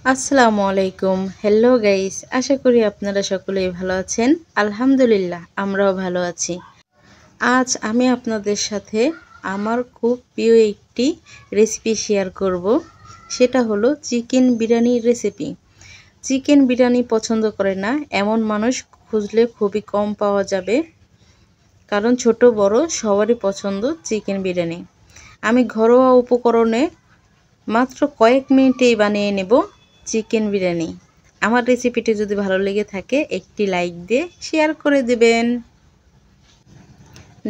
আসসালামু আলাইকুম। Hello guys, আশা করি আপনারা সকলেই ভালো আছেন। আলহামদুলিল্লাহ, আমরাও ভালো আছি। আজ আমি আপনাদের সাথে আমার খুব প্রিয় একটি রেসিপি শেয়ার করব। সেটা হলো চিকেন বিরিয়ানির রেসিপি। চিকেন বিরিয়ানি পছন্দ করে না এমন মানুষ খুঁজলে খুবই কম পাওয়া যাবে, কারণ ছোট বড় সবারই পছন্দ চিকেন বিরিয়ানি। আমি ঘরোয়া উপকরণে মাত্র কয়েক মিনিটেই বানিয়ে নেব চিকেন বিরিয়ানি। আমার রেসিপিটি যদি ভালো লেগে থাকে একটি লাইক দিয়ে শেয়ার করে দেবেন।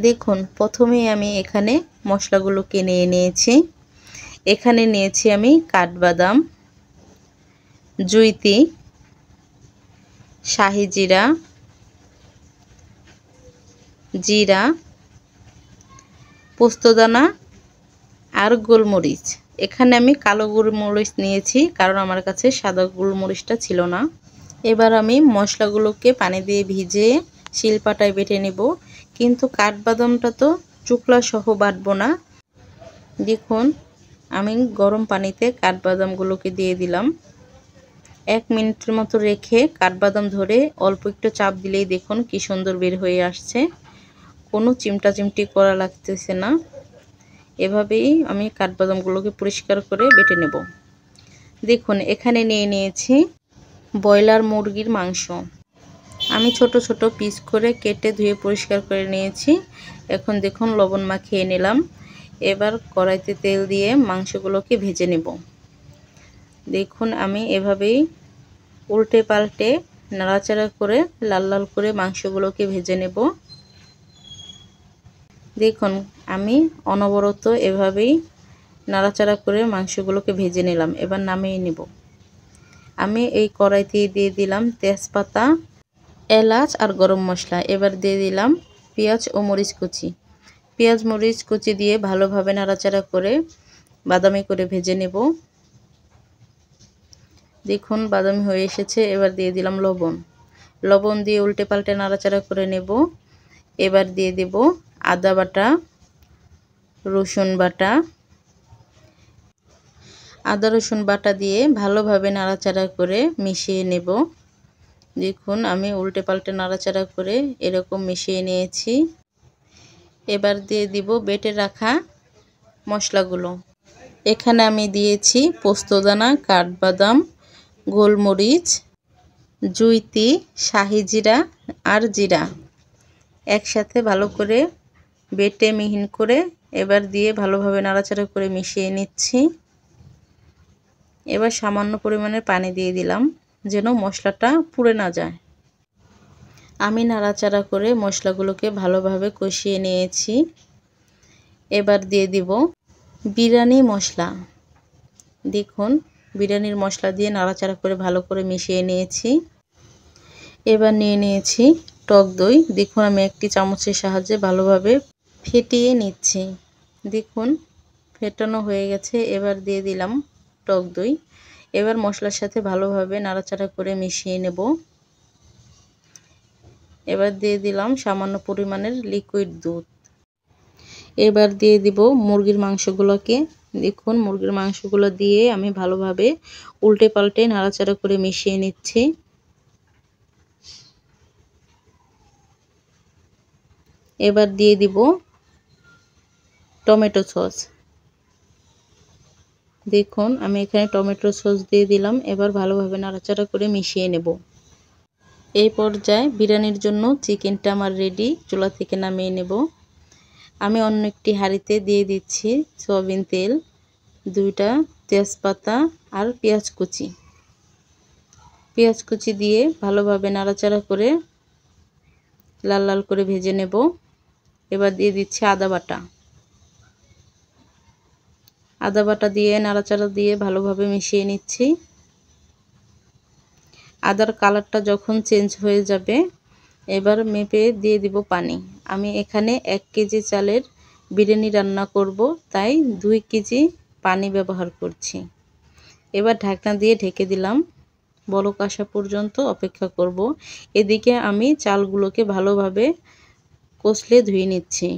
দেখুন, প্রথমেই আমি এখানে মশলাগুলোকে নিয়ে নিয়েছি। এখানে নিয়েছি আমি কাঠবাদাম, জুইতি, শাহি জিরা, জিরা, পোস্তদানা আর গোলমরিচ। এখানে আমি কালো গোলমরিচ নিয়েছি, কারণ আমার কাছে সাদা গোলমরিচটা ছিল না। এবার আমি মশলাগুলোকে পানি দিয়ে ভিজে শিলপাটায় বেটে নেব, কিন্তু কাঠবাদামটা তো চুকলা সহ বাটবো না। দেখুন, আমি গরম পানিতে কাঠবাদামগুলোকে দিয়ে দিলাম। 1 মিনিটের মতো রেখে কাঠবাদাম ধরে অল্প একটু চাপ দিলেই দেখুন কি সুন্দর বের হয়ে আসছে। কোনো চিমটা চিমটি করা লাগতেছে না। এভাবেই আমি কাঠবাদামগুলোকে পরিষ্কার করে বেটে নেব। দেখুন, এখানে নিয়ে নিয়েছি ব্রয়লার মুরগির মাংস। আমি ছোট ছোট পিস করে কেটে ধুয়ে পরিষ্কার করে নিয়েছি। এখন দেখুন লবণ মাখিয়ে নিলাম। এবার কড়াইতে তেল দিয়ে মাংসগুলোকে ভেজে নেব। দেখুন, আমি এভাবেই উল্টে পাল্টে নাড়াচাড়া করে লাল লাল করে মাংসগুলোকে ভেজে নেব। দেখুন, আমি অনবরত এভাবেই নাড়াচাড়া করে মাংসগুলোকে ভেজে নিলাম। এবার নামিয়ে নেব। আমি এই কড়াইতে দিয়ে দিলাম তেজপাতা, এলাচ আর গরম মশলা। এবার দিয়ে দিলাম পেঁয়াজ ও মরিচ কুচি। পেঁয়াজ মরিচ কুচি দিয়ে ভালোভাবে নাড়াচাড়া করে বাদামি করে ভেজে নেব। দেখুন, বাদামি হয়ে এসেছে। এবার দিয়ে দিলাম লবণ। লবণ দিয়ে উল্টে পাল্টে নাড়াচাড়া করে নেব। এবার দিয়ে দেব আদা বাটা, রসুন বাটা। আদা রসুন বাটা দিয়ে ভালোভাবে নাড়াচাড়া করে মিশিয়ে নেব। দেখুন, আমি উল্টে পাল্টে নাড়াচাড়া করে এরকম মিশিয়ে নিয়েছি। এবার দিয়ে দিব বেটে রাখা মশলাগুলো। এখানে আমি দিয়েছি পোস্তদানা, কাঠবাদাম, গোলমরিচ, জুইতি, শাহি জিরা আর জিরা একসাথে ভালো করে বেটে মিহিন করে এবার দিয়ে ভালোভাবে নাড়াচাড়া করে মিশিয়ে নিচ্ছি। এবার সামান্য পরিমাণে পানি দিয়ে দিলাম, যেন মশলাটা পুড়ে না যায়। আমি নাড়াচাড়া করে মশলাগুলোকে ভালোভাবে কষিয়ে নিয়েছি। এবার দিয়ে দিব বিরিয়ানি মশলা। দেখুন, বিরিয়ানির মশলা দিয়ে নাড়াচাড়া করে ভালো করে মিশিয়ে নিয়েছি। এবার নিয়ে নিয়েছি টক দই। দেখুন, আমি একটি চামচের সাহায্যে ভালোভাবে ফেটিয়ে নিচ্ছি। দেখুন, ফেটানো হয়ে গেছে। এবার দিয়ে দিলাম টক দই। এবার মশলার সাথে ভালোভাবে নাড়াচাড়া করে মিশিয়ে নেব। এবার দিয়ে দিলাম সামান্য পরিমাণের লিকুইড দুধ। এবার দিয়ে দিব মুরগির মাংসগুলোকে। দেখুন, মুরগির মাংসগুলো দিয়ে আমি ভালোভাবে উল্টে পাল্টে নাড়াচাড়া করে মিশিয়ে নিচ্ছি। এবার দিয়ে দিব টমেটো সস। দেখুন, আমি এখানে টমেটো সস দিয়ে দিলাম। এবার ভালোভাবে নাড়াচাড়া করে মিশিয়ে নেব। এই পর্যায়ে বিরিয়ানির জন্য চিকেনটা আমার রেডি। চুলা থেকে নামিয়ে নেব। আমি অন্য একটি হাঁড়িতে দিয়ে দিচ্ছি সয়াবিন তেল, 2টা তেজপাতা আর পেঁয়াজ কুচি। পেঁয়াজ কুচি দিয়ে ভালোভাবে নাড়াচাড়া করে লাল লাল করে ভেজে নেব। এবার দিয়ে দিচ্ছি আদা বাটা। আদা বাটা দিয়ে নাড়াচাড়া দিয়ে ভালোভাবে মিশিয়ে নিচ্ছি। আদার কালারটা যখন চেঞ্জ হয়ে যাবে, এবার মেপে দিয়ে দিব পানি। আমি এখানে 1 কেজি চালের বিরিয়ানি রান্না করব, তাই 2 কেজি পানি ব্যবহার করছি। এবার ঢাকনা দিয়ে ঢেকে দিলাম। বলক আসা পর্যন্ত অপেক্ষা করব। এদিকে আমি চালগুলোকে ভালোভাবে কষলে ধুয়ে নিচ্ছি।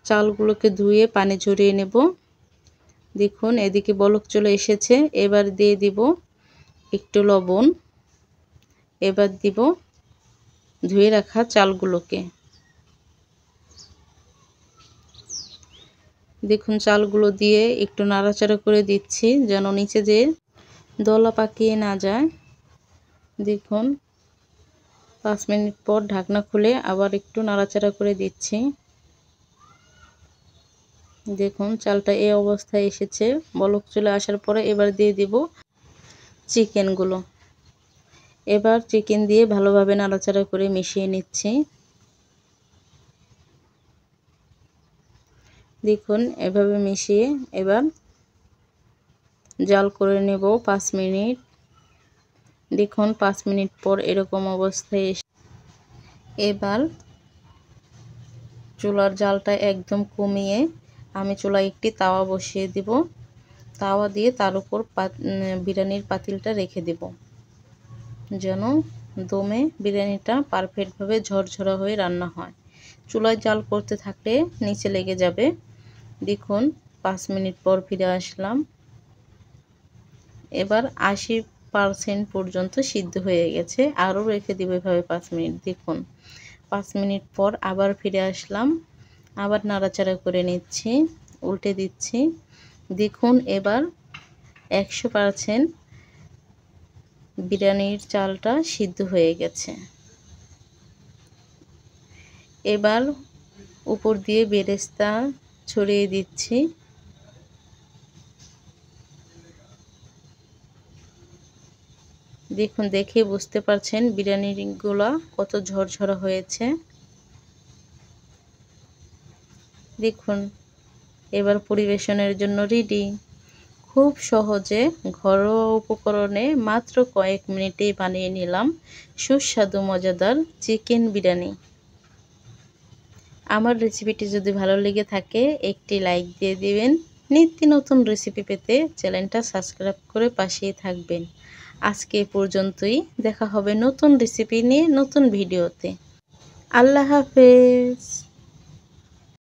চালগুলোকে ধুয়ে পানি ঝরিয়ে নেব। দেখুন এদিকে বলক চলে এসেছে। এবার দিয়ে দিব একটু লবণ। এবার দিব ধুয়ে রাখা চালগুলোকে। দেখুন চালগুলো দিয়ে একটু নাড়াচাড়া করে দিচ্ছি যেন নিচে যে দলা পাকিয়ে না যায়। দেখুন 5 মিনিট পর ঢাকনা খুলে আবার একটু নাড়াচাড়া করে দিচ্ছি। দেখুন চালটা এই অবস্থায় এসেছে। বলক চলে আসার পরে এবার দিয়ে দিব চিকেনগুলো। এবার চিকেন দিয়ে ভালোভাবে নাড়াচাড়া করে মিশিয়ে নিচ্ছি। দেখুন এভাবে মিশিয়ে এবার জাল করে নেব 5 মিনিট। দেখুন 5 মিনিট পর এরকম অবস্থায় এবার চুলার জালটা একদম কমিয়ে আমি চুলায় একটি তাওয়া বসিয়ে দিব। তাওয়া দিয়ে তার উপর বিরিয়ানির পাতিলটা রেখে দেব যেন দমে বিরিয়ানিটা পারফেক্টভাবে ঝরঝরা হয়ে রান্না হয়। চুলায় জাল করতে থাকলে নিচে লেগে যাবে। দেখুন 5 মিনিট পর ফিরে আসলাম। এবার 80% পর্যন্ত সিদ্ধ হয়ে গেছে। আরও রেখে দিব এভাবে 5 মিনিট। দেখুন 5 মিনিট পর আবার ফিরে আসলাম। আবার নাড়াচাড়া করে নিচ্ছি, উল্টে দিচ্ছি। দেখুন এবার 100% বিরিয়ানির চালটা সিদ্ধ হয়ে গেছে। এবার উপর দিয়ে বেরেস্তা ছড়িয়ে দিচ্ছি। দেখুন দেখে বুঝতে পারছেন বিরিয়ানিগুলো কত ঝরঝরা হয়েছে। দেখুন এবার পরিবেশনের জন্য রেডি। খুব সহজে ঘরোয়া উপকরণে মাত্র কয়েক মিনিটেই বানিয়ে নিলাম সুস্বাদু মজাদার চিকেন বিরিয়ানি। আমার রেসিপিটি যদি ভালো লেগে থাকে একটি লাইক দিয়ে দিবেন। নিত্য নতুন রেসিপি পেতে চ্যানেলটা সাবস্ক্রাইব করে পাশেই থাকবেন। আজকে এ পর্যন্তই। দেখা হবে নতুন রেসিপি নিয়ে নতুন ভিডিওতে। আল্লাহ হাফেজ।